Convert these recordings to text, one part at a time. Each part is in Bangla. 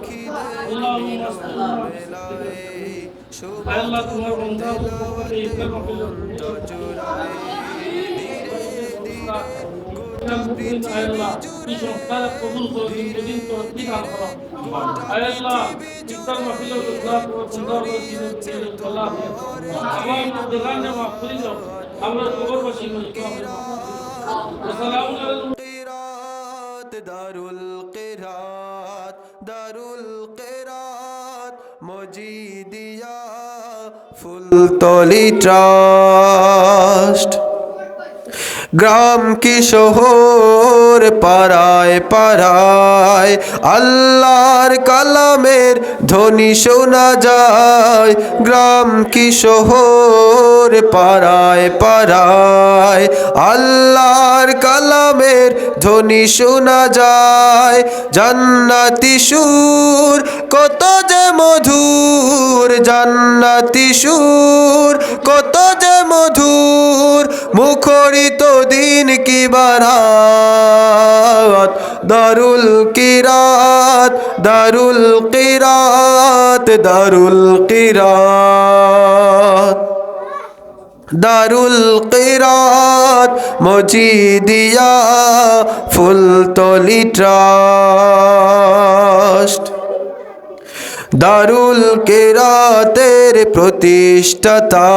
اللهم استرنا আয় আল্লাহ তোমার বন্ধা উপকারে ইসলাম মাহফিল আয় আল্লাহ এই সংস্কার কবুল করো দিন তো দিদান করো আয় আল্লাহ ইসলাম মাহফিল ইসলাম বন্ধা দিনের আল্লাহ আমার দেখানে মাফ করে দাও আমরা কবরবাসী ইসলাম আসসালামু আলাইকুম দারুল কিরাত দারুল কিরাত মজিদিয়া ফুলতলি ট্রাস্ট গ্রাম কি শহর পাড়ায় পাড়ায় আল্লাহর কালামের ধ্বনি শোনা যায় গ্রাম কি শহর পাড়ায় পাড়ায় আল্লাহর কালামের ধ্বনি শোনা যায় জান্নাতি সুর কত যে মধুর জান্নাতি সুর কত যে মধুর মুখরিত দিন কি বারাত দারুল কিরাত দারুল কিরাত দারুল কিরাত দারুল কিরাত মজিদিয়া ফুলতলি ট্রাস্ট দারুল কিরাতের প্রতিষ্ঠাতা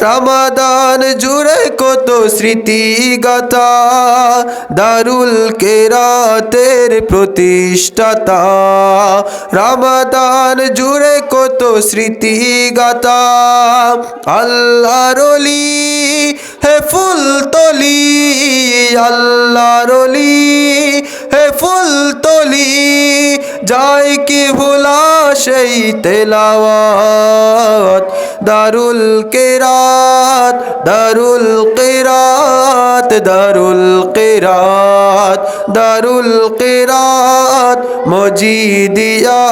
রমাদান জুড়ে কত স্মৃতি গাথা দারুল কিরাতের প্রতিষ্ঠাতা রমাদান জুড়ে কত স্মৃতি গাথা আল্লাহর ওলি হে ফুলতলি আল্লাহর ওলি হে ফুলতলি যায় কি ভুলা সেই তেলাওয়াত দারুল কিরাত দারুল কিরাত দারুল কিরাত দারুল কিরাত মজিদিয়া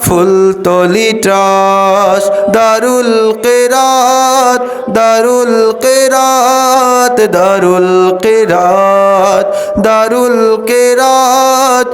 ফুলতলি ট্রাস্ট দারুল কিরাত দারুল কিরাত দারুল কিরাত দারুল কিরাত